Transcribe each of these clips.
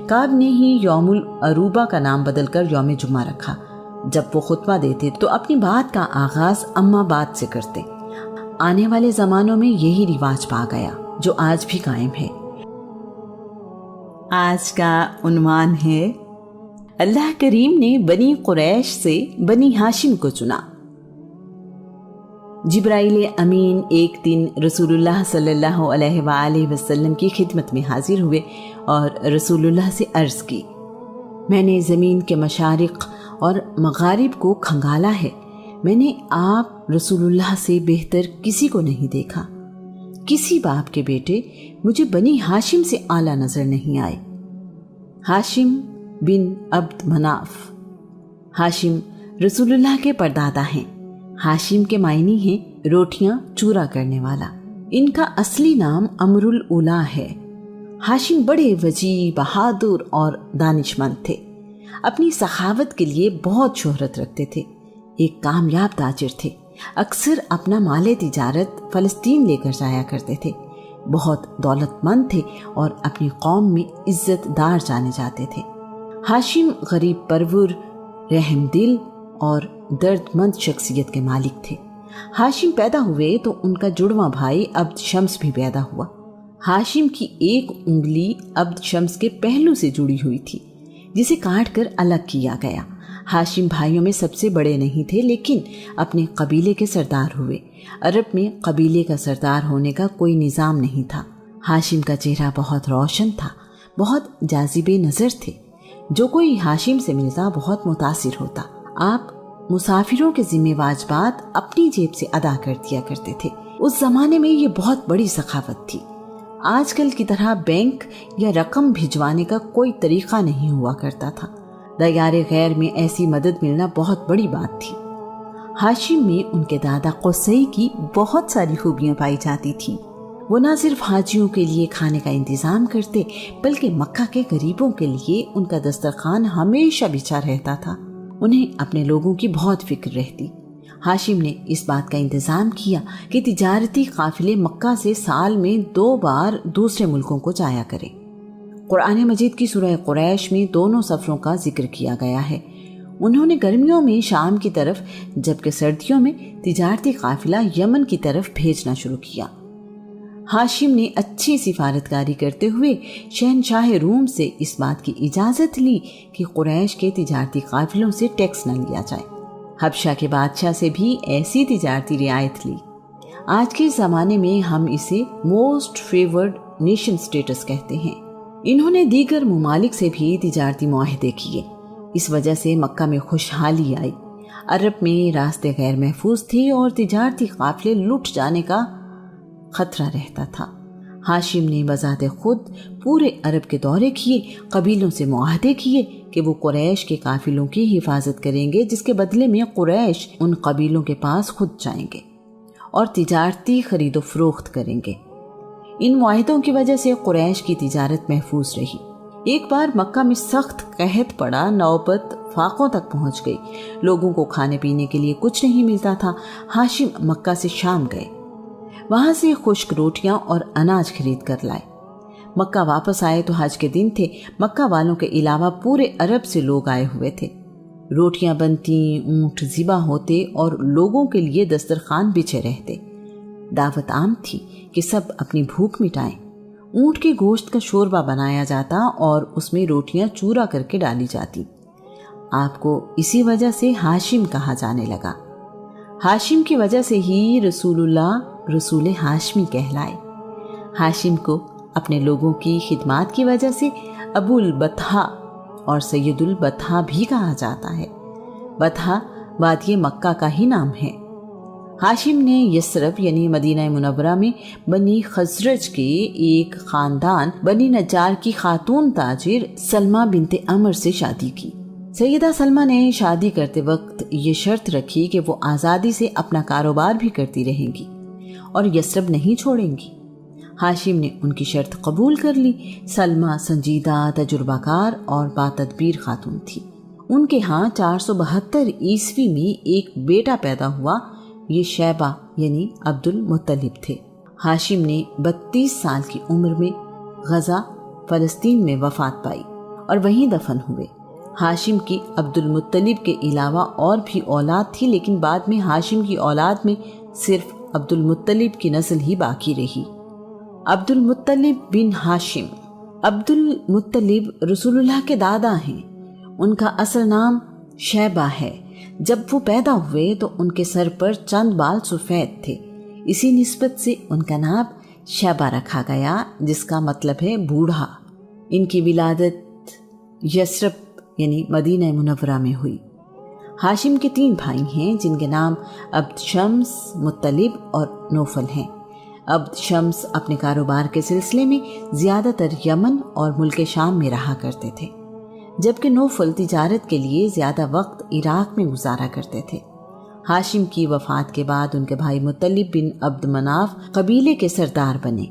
کعب نے ہی یوم العروبہ کا نام بدل کر یوم جمعہ رکھا۔ جب وہ خطبہ دیتے تو اپنی بات کا آغاز اما بات سے کرتے۔ آنے والے زمانوں میں یہی رواج پا گیا جو آج بھی قائم ہے۔ آج کا عنوان ہے اللہ کریم نے بنی قریش سے بنی ہاشم کو چنا۔ جبرائیل امین ایک دن رسول اللہ صلی اللہ علیہ وآلہ وسلم کی خدمت میں حاضر ہوئے اور رسول اللہ سے عرض کی، میں نے زمین کے مشارق اور مغارب کو کھنگالا ہے، میں نے آپ رسول اللہ سے بہتر کسی کو نہیں دیکھا۔ کسی باپ کے بیٹے مجھے بنی ہاشم سے اعلیٰ نظر نہیں آئے۔ ہاشم بن عبد مناف۔ ہاشم رسول اللہ کے پردادا ہیں۔ ہاشم کے معنی ہیں روٹیاں چورا کرنے والا۔ ان کا اصلی نام امر الاولیٰ ہے۔ ہاشم بڑے وجیح، بہادر اور دانشمند تھے۔ اپنی سخاوت کے لیے بہت شہرت رکھتے تھے۔ ایک کامیاب تاجر تھے۔ اکثر اپنا مال تجارت فلسطین لے کر جایا کرتے تھے۔ بہت دولت مند تھے اور اپنی قوم میں عزت دار جانے جاتے تھے۔ ہاشم غریب پرور، رحم دل اور درد مند شخصیت کے مالک تھے۔ ہاشم پیدا ہوئے تو ان کا جڑواں بھائی عبد شمس بھی پیدا ہوا۔ ہاشم کی ایک انگلی عبد شمس کے پہلو سے جڑی ہوئی تھی، جسے کاٹ کر الگ کیا گیا۔ ہاشم بھائیوں میں سب سے بڑے نہیں تھے، لیکن اپنے قبیلے کے سردار ہوئے۔ عرب میں قبیلے کا سردار ہونے کا کوئی نظام نہیں تھا۔ ہاشم کا چہرہ بہت روشن تھا، بہت جاذب نظر تھے۔ جو کوئی ہاشم سے ملتا بہت متاثر ہوتا۔ آپ مسافروں کے ذمہ واجبات اپنی جیب سے ادا کر دیا کرتے تھے۔ اس زمانے میں یہ بہت بڑی سخاوت تھی۔ آج کل کی طرح بینک یا رقم بھجوانے کا کوئی طریقہ نہیں ہوا کرتا تھا۔ دیار غیر میں ایسی مدد ملنا بہت بڑی بات تھی۔ ہاشم میں ان کے دادا قصی کی بہت ساری خوبیاں پائی جاتی تھیں۔ وہ نہ صرف حاجیوں کے لیے کھانے کا انتظام کرتے، بلکہ مکہ کے غریبوں کے لیے ان کا دسترخوان ہمیشہ بچھا رہتا تھا۔ انہیں اپنے لوگوں کی بہت فکر رہتی۔ ہاشم نے اس بات کا انتظام کیا کہ تجارتی قافلے مکہ سے سال میں 2 بار دوسرے ملکوں کو جایا کریں۔ قرآن مجید کی سورہ قریش میں دونوں سفروں کا ذکر کیا گیا ہے۔ انہوں نے گرمیوں میں شام کی طرف جبکہ سردیوں میں تجارتی قافلہ یمن کی طرف بھیجنا شروع کیا۔ ہاشم نے اچھی سفارتکاری کرتے ہوئے شہنشاہ روم سے اس بات کی اجازت لی کہ قریش کے تجارتی قافلوں سے ٹیکس نہ لیا جائے۔ حبشہ کے بادشاہ سے بھی ایسی تجارتی رعایت لی۔ آج کے زمانے میں ہم اسے موسٹ فیورڈ نیشن سٹیٹس کہتے ہیں۔ انہوں نے دیگر ممالک سے بھی تجارتی معاہدے کیے۔ اس وجہ سے مکہ میں خوشحالی آئی۔ عرب میں راستے غیر محفوظ تھے اور تجارتی قافلے لٹ جانے کا خطرہ رہتا تھا۔ ہاشم نے بذات خود پورے عرب کے دورے کیے، قبیلوں سے معاہدے کیے کہ وہ قریش کے قافلوں کی حفاظت کریں گے، جس کے بدلے میں قریش ان قبیلوں کے پاس خود جائیں گے اور تجارتی خرید و فروخت کریں گے۔ ان معاہدوں کی وجہ سے قریش کی تجارت محفوظ رہی۔ ایک بار مکہ میں سخت قحط پڑا، نوبت فاقوں تک پہنچ گئی۔ لوگوں کو کھانے پینے کے لیے کچھ نہیں ملتا تھا۔ ہاشم مکہ سے شام گئے، وہاں سے خشک روٹیاں اور اناج خرید کر لائے۔ مکہ واپس آئے تو حج کے دن تھے۔ مکہ والوں کے علاوہ پورے عرب سے لوگ آئے ہوئے تھے۔ روٹیاں بنتی، اونٹ ذبح ہوتے اور لوگوں کے لیے دسترخوان بچھے رہتے۔ دعوت عام تھی کہ سب اپنی بھوک مٹائیں۔ اونٹ کے گوشت کا شوربہ بنایا جاتا اور اس میں روٹیاں چورا کر کے ڈالی جاتی۔ آپ کو اسی وجہ سے ہاشم کہا جانے لگا۔ ہاشم کی وجہ سے ہی رسول اللہ رسول ہاشمی کہلائے۔ ہاشم کو اپنے لوگوں کی خدمات کی وجہ سے ابو البطحاء اور سید البطحاء بھی کہا جاتا ہے۔ بطحاء وادی مکہ کا ہی نام ہے۔ ہاشم نے یثرب یعنی مدینہ منورہ میں بنی خزرج کے ایک خاندان بنی نجار کی خاتون تاجر سلمہ بنت عمر سے شادی کی۔ سیدہ سلمہ نے شادی کرتے وقت یہ شرط رکھی کہ وہ آزادی سے اپنا کاروبار بھی کرتی رہیں گی اور یثرب نہیں چھوڑیں گی۔ ہاشم نے ان کی شرط قبول کر لی۔ سلمہ سنجیدہ، تجربہ کار اور باتدبیر خاتون تھی۔ ان کے ہاں 472 عیسوی میں ایک بیٹا پیدا ہوا۔ یہ شیبہ یعنی عبد المطلب تھے۔ ہاشم نے 32 سال کی عمر میں غزہ فلسطین میں وفات پائی۔ اور وہیں دفن ہوئے۔ ہاشم کی عبد المطلب کے علاوہ اور بھی اولاد تھی، لیکن بعد میں ہاشم کی اولاد میں صرف عبد المطلب کی نسل ہی باقی رہی۔ عبد المطلب بن ہاشم۔ عبد المطلب رسول اللہ کے دادا ہیں۔ ان کا اصل نام شیبہ ہے۔ جب وہ پیدا ہوئے تو ان کے سر پر چند بال سفید تھے، اسی نسبت سے ان کا نام شیبہ رکھا گیا، جس کا مطلب ہے بوڑھا۔ ان کی ولادت یثرب یعنی مدینہ منورہ میں ہوئی۔ ہاشم کے 3 بھائی ہیں جن کے نام عبد شمس، مطلب اور نوفل ہیں۔ عبد شمس اپنے کاروبار کے سلسلے میں زیادہ تر یمن اور ملک شام میں رہا کرتے تھے، جبکہ نوفل تجارت کے لیے زیادہ وقت عراق میں گزارا کرتے تھے۔ ہاشم کی وفات کے بعد ان کے بھائی مطلب بن عبد مناف قبیلے کے سردار بنے۔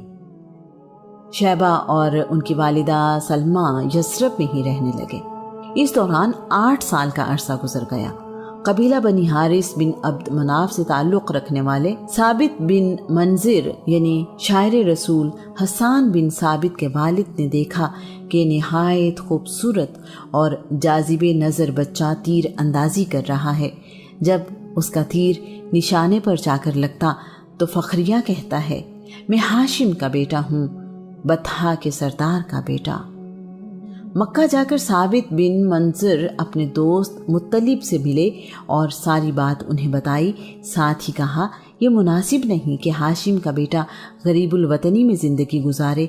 شیبہ اور ان کی والدہ سلمہ یثرب میں ہی رہنے لگے۔ اس دوران 8 سال کا عرصہ گزر گیا۔ قبیلہ بنی حارث بن عبد مناف سے تعلق رکھنے والے ثابت بن منذر یعنی شاعر رسول حسان بن ثابت کے والد نے دیکھا کہ نہایت خوبصورت اور جاذب نظر بچہ تیر اندازی کر رہا ہے۔ جب اس کا تیر نشانے پر جا کر لگتا تو فخریہ کہتا ہے، میں ہاشم کا بیٹا ہوں، بطحا کے سردار کا بیٹا۔ مکہ جا کر ثابت بن منذر اپنے دوست مطلب سے ملے اور ساری بات انہیں بتائی۔ ساتھ ہی کہا، یہ مناسب نہیں کہ ہاشم کا بیٹا غریب الوطنی میں زندگی گزارے،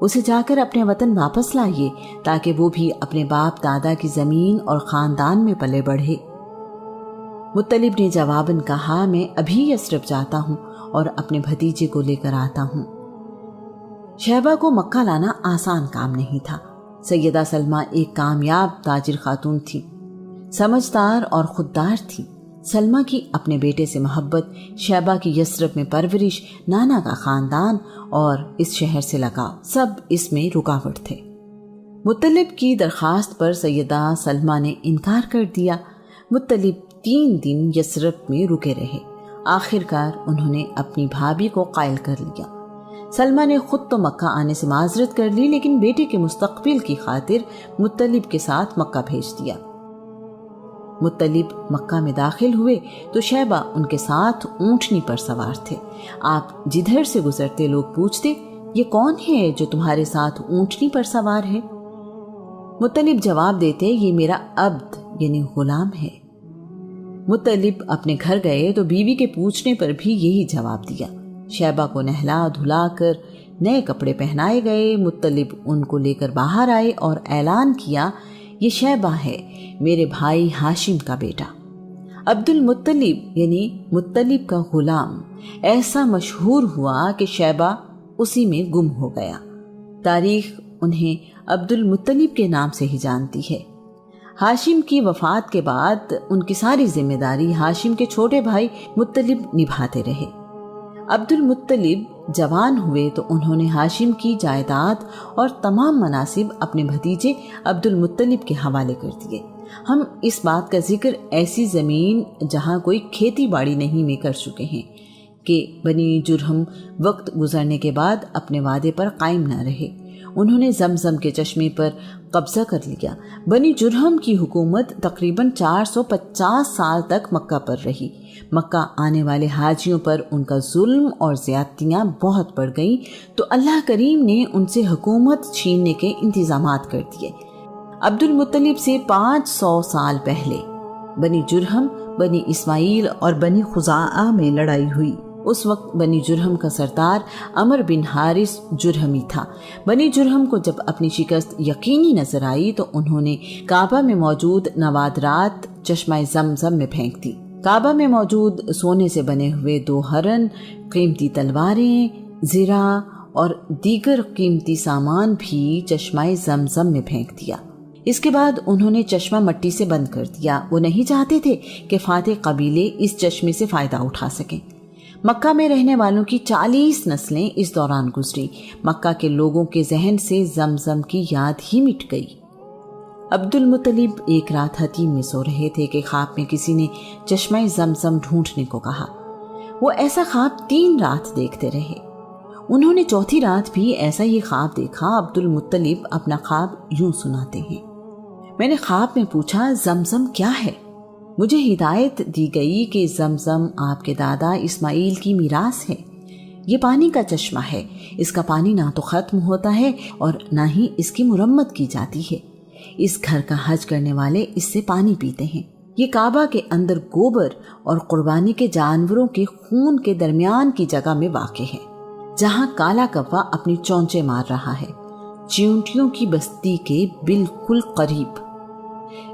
اسے جا کر اپنے وطن واپس لائیے تاکہ وہ بھی اپنے باپ دادا کی زمین اور خاندان میں پلے بڑھے۔ مطلب نے جواباً کہا، میں ابھی یثرب جاتا ہوں اور اپنے بھتیجے کو لے کر آتا ہوں۔ شیبہ کو مکہ لانا آسان کام نہیں تھا۔ سیدہ سلمہ ایک کامیاب تاجر خاتون تھی، سمجھدار اور خوددار تھی۔ سلمہ کی اپنے بیٹے سے محبت، شیبہ کی یثرب میں پرورش، نانا کا خاندان اور اس شہر سے لگاؤ، سب اس میں رکاوٹ تھے۔ مطلب کی درخواست پر سیدہ سلمہ نے انکار کر دیا۔ مطلب 3 دن یثرب میں رکے رہے۔ آخر کار انہوں نے اپنی بھابھی کو قائل کر لیا۔ سلمہ نے خود تو مکہ آنے سے معذرت کر لی، لیکن بیٹے کے مستقبل کی خاطر مطلب کے ساتھ مکہ بھیج دیا۔ مطلب مکہ میں داخل ہوئے تو شیبہ ان کے ساتھ اونٹنی پر سوار تھے۔ آپ جدھر سے گزرتے لوگ پوچھتے، یہ کون ہے جو تمہارے ساتھ اونٹنی پر سوار ہے؟ مطلب جواب دیتے، یہ میرا عبد یعنی غلام ہے۔ مطلب اپنے گھر گئے تو بیوی کے پوچھنے پر بھی یہی جواب دیا۔ شیبہ کو نہلا دھلا کر نئے کپڑے پہنائے گئے۔ مطلب ان کو لے کر باہر آئے اور اعلان کیا، یہ شیبہ ہے، میرے بھائی ہاشم کا بیٹا۔ عبد المطلب یعنی مطلب کا غلام ایسا مشہور ہوا کہ شیبہ اسی میں گم ہو گیا۔ تاریخ انہیں عبد المطلب کے نام سے ہی جانتی ہے۔ ہاشم کی وفات کے بعد ان کی ساری ذمہ داری ہاشم کے چھوٹے بھائی مطلب نبھاتے رہے۔ عبد المطلب جوان ہوئے تو انہوں نے ہاشم کی جائیداد اور تمام مناصب اپنے بھتیجے عبد المطلب کے حوالے کر دیے۔ ہم اس بات کا ذکر ایسی زمین جہاں کوئی کھیتی باڑی نہیں میں کر چکے ہیں کہ بنی جرہم وقت گزرنے کے بعد اپنے وعدے پر قائم نہ رہے۔ انہوں نے زمزم کے چشمے پر قبضہ کر لیا۔ بنی جرہم کی حکومت تقریباً 450 سال تک مکہ پر رہی۔ مکہ آنے والے حاجیوں پر ان کا ظلم اور زیادتیاں بہت بڑھ گئیں تو اللہ کریم نے ان سے حکومت چھیننے کے انتظامات کر دیے۔ عبد المطلب سے 500 سال پہلے بنی جرہم، بنی اسماعیل اور بنی خزاعہ میں لڑائی ہوئی۔ اس وقت بنی جرہم کا سردار عمر بن حارث جرہمی تھا۔ بنی جرہم کو جب اپنی شکست یقینی نظر آئی تو انہوں نے کعبہ میں موجود نوادرات چشمہ زمزم میں پھینک دی۔ کعبہ میں موجود سونے سے بنے ہوئے 2 ہرن، قیمتی تلواریں، زرہ اور دیگر قیمتی سامان بھی چشمہ زمزم میں پھینک دیا۔ اس کے بعد انہوں نے چشمہ مٹی سے بند کر دیا۔ وہ نہیں چاہتے تھے کہ فاتح قبیلے اس چشمے سے فائدہ اٹھا سکیں۔ مکہ میں رہنے والوں کی 40 نسلیں اس دوران گزری۔ مکہ کے لوگوں کے ذہن سے زمزم کی یاد ہی مٹ گئی۔ عبد المطلب ایک رات حتیم میں سو رہے تھے کہ خواب میں کسی نے چشمہ زمزم ڈھونڈنے کو کہا۔ وہ ایسا خواب 3 رات دیکھتے رہے۔ انہوں نے چوتھی رات بھی ایسا ہی خواب دیکھا۔ عبد المطلب اپنا خواب یوں سناتے ہیں: میں نے خواب میں پوچھا زمزم کیا ہے؟ مجھے ہدایت دی گئی کہ زمزم آپ کے دادا اسماعیل کی میراث ہے۔ یہ پانی کا چشمہ ہے، اس کا پانی نہ تو ختم ہوتا ہے اور نہ ہی اس کی مرمت کی جاتی ہے۔ اس گھر کا حج کرنے والے اس سے پانی پیتے ہیں۔ یہ کعبہ کے اندر گوبر اور قربانی کے جانوروں کے خون کے درمیان کی جگہ میں واقع ہے، جہاں کالا کوا اپنی چونچے مار رہا ہے، چیونٹیوں کی بستی کے بالکل قریب۔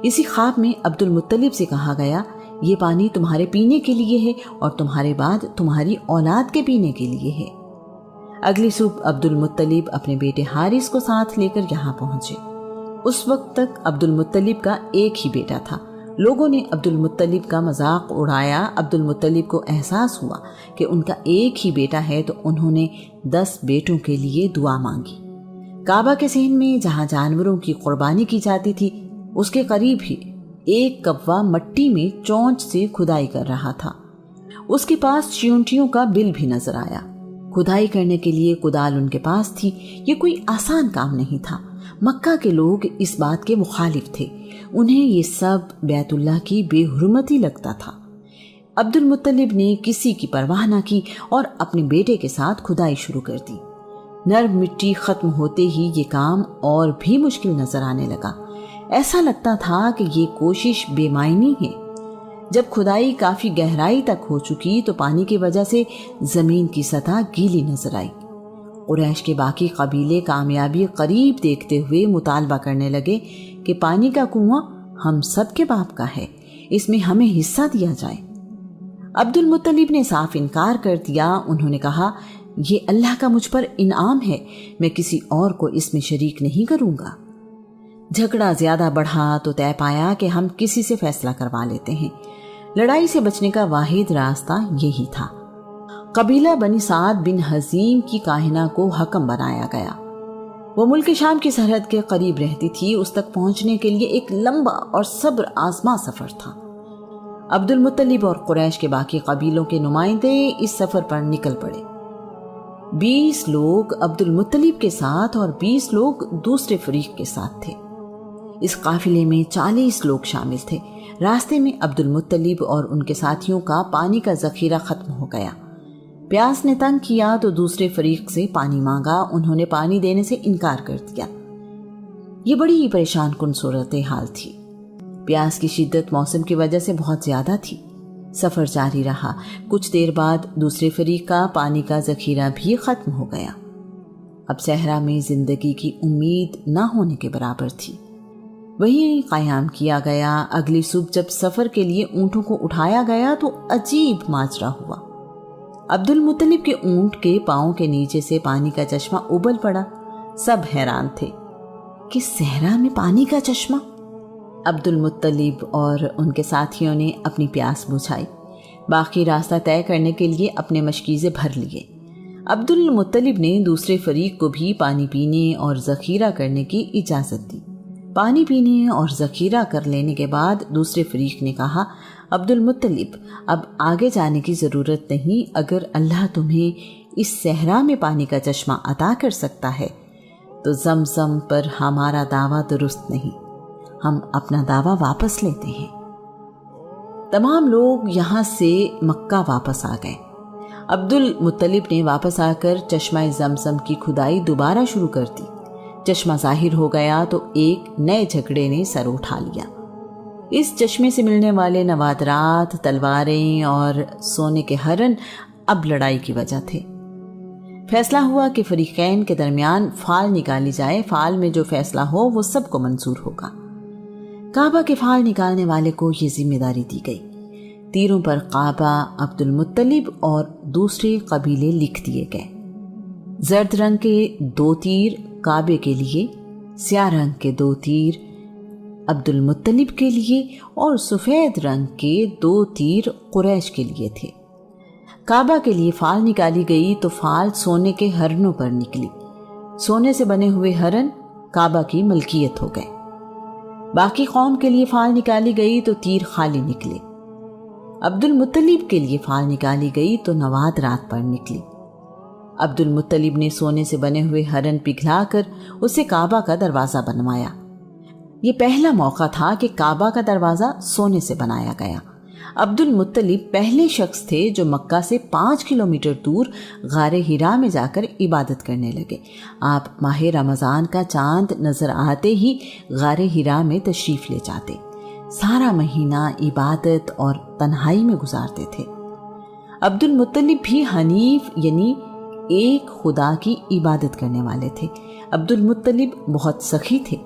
اسی خواب میں عبد المطلب سے کہا گیا یہ پانی تمہارے پینے کے لیے ہے اور تمہارے بعد تمہاری اولاد کے پینے کے لیے ہے۔ اگلی صبح عبد المطلب اپنے بیٹے حارث کو ساتھ لے کر یہاں پہنچے۔ اس وقت تک عبد المطلب کا ایک ہی بیٹا تھا۔ لوگوں نے عبد المطلب کا مذاق اڑایا۔ عبد المطلب کو احساس ہوا کہ ان کا ایک ہی بیٹا ہے تو انہوں نے 10 بیٹوں کے لیے دعا مانگی۔ کعبہ کے صحن میں جہاں جانوروں کی قربانی کی جاتی تھی اس کے قریب ہی ایک کوا مٹی میں چونچ سے کھدائی کر رہا تھا۔ اس کے پاس چیونٹیوں کا بل بھی نظر آیا۔ کھدائی کرنے کے لیے کدال ان کے پاس تھی۔ یہ کوئی آسان کام نہیں تھا۔ مکہ کے لوگ اس بات کے مخالف تھے، انہیں یہ سب بیت اللہ کی بے حرمتی لگتا تھا۔ عبد المطلب نے کسی کی پرواہ نہ کی اور اپنے بیٹے کے ساتھ کھدائی شروع کر دی۔ نرم مٹی ختم ہوتے ہی یہ کام اور بھی مشکل نظر آنے لگا۔ ایسا لگتا تھا کہ یہ کوشش بے معنی ہے۔ جب کھدائی کافی گہرائی تک ہو چکی تو پانی کی وجہ سے زمین کی سطح گیلی نظر آئی۔ قریش کے باقی قبیلے کامیابی قریب دیکھتے ہوئے مطالبہ کرنے لگے کہ پانی کا کنواں ہم سب کے باپ کا ہے، اس میں ہمیں حصہ دیا جائے۔ عبد المطلب نے صاف انکار کر دیا۔ انہوں نے کہا یہ اللہ کا مجھ پر انعام ہے، میں کسی اور کو اس میں شریک نہیں کروں گا۔ جھگڑا زیادہ بڑھا تو طے پایا کہ ہم کسی سے فیصلہ کروا لیتے ہیں۔ لڑائی سے بچنے کا واحد راستہ یہی تھا۔ قبیلہ بنی سعد بن حزیم کی کاہنہ کو حکم بنایا گیا۔ وہ ملک شام کی سرحد کے قریب رہتی تھی۔ اس تک پہنچنے کے لیے ایک لمبا اور صبر آزما سفر تھا۔ عبد المطلب اور قریش کے باقی قبیلوں کے نمائندے اس سفر پر نکل پڑے۔ 20 لوگ عبد المطلب کے ساتھ اور 20 لوگ دوسرے فریق کے ساتھ تھے۔ اس قافلے میں 40 لوگ شامل تھے۔ راستے میں عبد المطلب اور ان کے ساتھیوں کا پانی کا ذخیرہ ختم ہو گیا۔ پیاس نے تنگ کیا تو دوسرے فریق سے پانی مانگا۔ انہوں نے پانی دینے سے انکار کر دیا۔ یہ بڑی ہی پریشان کن صورتحال تھی۔ پیاس کی شدت موسم کی وجہ سے بہت زیادہ تھی۔ سفر جاری رہا۔ کچھ دیر بعد دوسرے فریق کا پانی کا ذخیرہ بھی ختم ہو گیا۔ اب صحرا میں زندگی کی امید نہ ہونے کے برابر تھی۔ وہیں قیام کیا گیا۔ اگلی صبح جب سفر کے لیے اونٹوں کو اٹھایا گیا تو عجیب ماجرا ہوا۔ عبد المطلب کے اونٹ کے پاؤں کے نیچے سے پانی کا چشمہ ابل پڑا۔ سب حیران تھے کہ صحرا میں پانی کا چشمہ۔ عبد المطلب اور ان کے ساتھیوں نے اپنی پیاس بجھائی۔ باقی راستہ طے کرنے کے لیے اپنے مشکیزے بھر لیے۔ عبد المطلب نے دوسرے فریق کو بھی پانی پینے اور ذخیرہ کرنے کی اجازت دی۔ پانی پینے اور ذخیرہ کر لینے کے بعد دوسرے فریق نے کہا عبد المطلب اب آگے جانے کی ضرورت نہیں۔ اگر اللہ تمہیں اس صحرا میں پانی کا چشمہ عطا کر سکتا ہے تو زمزم پر ہمارا دعویٰ درست نہیں، ہم اپنا دعویٰ واپس لیتے ہیں۔ تمام لوگ یہاں سے مکہ واپس آ گئے۔ عبد المطلب نے واپس آ کر چشمہ زمزم کی کھدائی دوبارہ شروع کر دی۔ چشمہ ظاہر ہو گیا تو ایک نئے جھگڑے نے سر اٹھا لیا۔ اس چشمے سے ملنے والے نوادرات، تلواریں اور سونے کے ہرن اب لڑائی کی وجہ تھے۔ فیصلہ ہوا کہ فریقین کے درمیان فال نکالی جائے۔ فال میں جو فیصلہ ہو وہ سب کو منظور ہوگا۔ کعبہ کے فال نکالنے والے کو یہ ذمہ داری دی گئی۔ تیروں پر کعبہ، عبد المطلب اور دوسرے قبیلے لکھ دیے گئے۔ زرد رنگ کے 2 تیر کعبے کے لیے، سیاہ رنگ کے 2 تیر عبد المطلب کے لیے اور سفید رنگ کے 2 تیر قریش کے لیے تھے۔ کعبہ کے لیے فال نکالی گئی تو فال سونے کے ہرنوں پر نکلی۔ سونے سے بنے ہوئے ہرن کعبہ کی ملکیت ہو گئے۔ باقی قوم کے لیے فال نکالی گئی تو تیر خالی نکلے۔ عبد المطلب کے لیے فال نکالی گئی تو نوادرات پر نکلی۔ عبد المطلب نے سونے سے بنے ہوئے ہرن پگھلا کر اسے کعبہ کا دروازہ بنوایا۔ یہ پہلا موقع تھا کہ کعبہ کا دروازہ سونے سے بنایا گیا۔ عبد المطلب پہلے شخص تھے جو مکہ سے 5 کلومیٹر دور غار حرا میں جا کر عبادت کرنے لگے۔ آپ ماہ رمضان کا چاند نظر آتے ہی غار حرا میں تشریف لے جاتے، سارا مہینہ عبادت اور تنہائی میں گزارتے تھے۔ عبد المطلب بھی حنیف یعنی ایک خدا کی عبادت کرنے والے تھے۔ عبد المطلب بہت سخی تھے،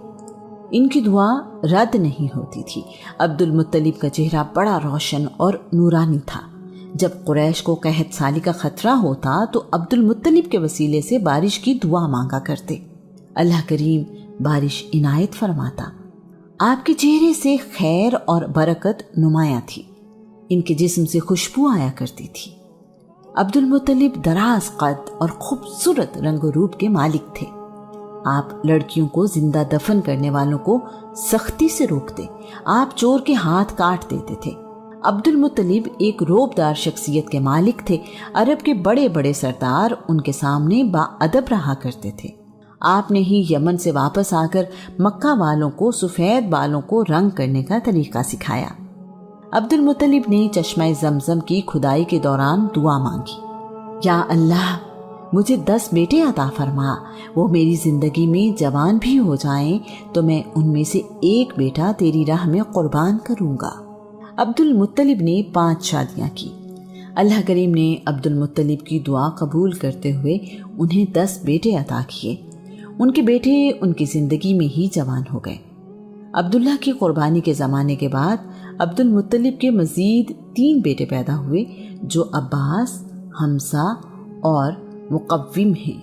ان کی دعا رد نہیں ہوتی تھی۔ عبد المطلب کا چہرہ بڑا روشن اور نورانی تھا۔ جب قریش کو قحط سالی کا خطرہ ہوتا تو عبد المطلب کے وسیلے سے بارش کی دعا مانگا کرتے، اللہ کریم بارش عنایت فرماتا۔ آپ کے چہرے سے خیر اور برکت نمایاں تھی، ان کے جسم سے خوشبو آیا کرتی تھی۔ عبد المطلب دراز قد اور خوبصورت رنگ و روپ کے مالک تھے۔ آپ لڑکیوں کو زندہ دفن کرنے والوں کو سختی سے روکتے، آپ چور کے ہاتھ کاٹ دیتے تھے۔ عبد المطلب ایک روبدار شخصیت کے مالک تھے۔ عرب کے بڑے بڑے سردار ان کے سامنے باادب رہا کرتے تھے۔ آپ نے ہی یمن سے واپس آ کر مکہ والوں کو سفید بالوں کو رنگ کرنے کا طریقہ سکھایا۔ عبد المطلب نے چشمہ زمزم کی کھدائی کے دوران دعا مانگی، یا اللہ مجھے 10 بیٹے عطا فرما، وہ میری زندگی میں جوان بھی ہو جائیں تو میں ان میں سے ایک بیٹا تیری راہ میں قربان کروں گا۔ عبد المطلب نے 5 شادیاں کی۔ اللہ کریم نے عبد المطلب کی دعا قبول کرتے ہوئے انہیں 10 بیٹے عطا کیے۔ ان کے بیٹے ان کی زندگی میں ہی جوان ہو گئے۔ عبداللہ کی قربانی کے زمانے کے بعد عبد المطلب کے مزید 3 بیٹے پیدا ہوئے جو عباس، حمزہ اور مقوم ہیں۔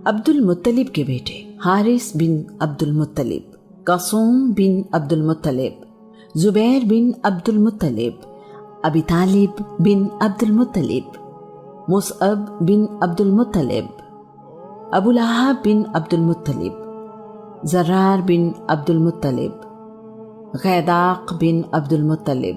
عبد المطلب کے بیٹے حارث بن عبد المطلب، قاسم بن عبد المطلب، زبیر بن عبد المطلب، ابی طالب بن عبد المطلب، مصعب بن عبد المطلب، ابو لہب بن عبد المطلب، زرار بن عبد المطلب، غیداق بن عبد المطلب،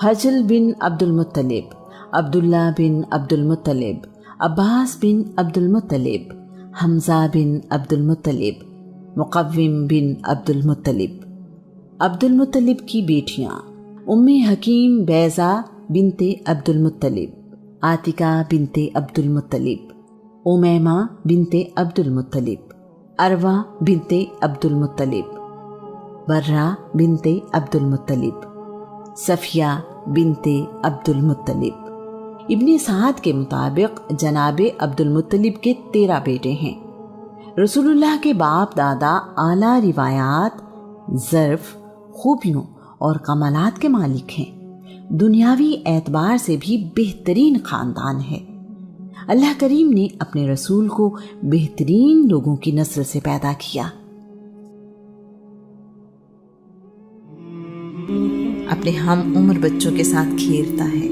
حجل بن عبد المطلب، عبداللہ بن عبد المطلب، عباس بن عبد المطلب، حمزہ بن عبد المطلب، مقوم بن عبد المطلب۔ عبد المطلب کی بیٹیاں ام حکیم بیضہ بنت عبد المطلب، عاتکہ بنت عبد المطلب، امیمہ بنت عبد المطلب، عروہ بنت عبد المطلب، برہ بنت عبد المطلب، صفیہ بنت عبد المطلب۔ ابن سعد کے مطابق جناب عبد المطلب کے 13 بیٹے ہیں۔ رسول اللہ کے باپ دادا اعلیٰ روایات، ظرف، خوبیوں اور کمالات کے مالک ہیں۔ دنیاوی اعتبار سے بھی بہترین خاندان ہے۔ اللہ کریم نے اپنے رسول کو بہترین لوگوں کی نسل سے پیدا کیا۔ اپنے ہم عمر بچوں کے ساتھ کھیلتا ہے۔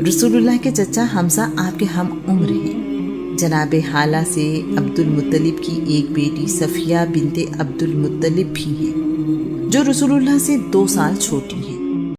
رسول اللہ کے چچا حمزہ آپ کے ہم عمر ہیں۔ جناب حالہ سے عبد المطلب کی ایک بیٹی صفیہ بنت عبد المطلب بھی ہیں جو رسول اللہ سے 2 سال چھوٹی ہیں۔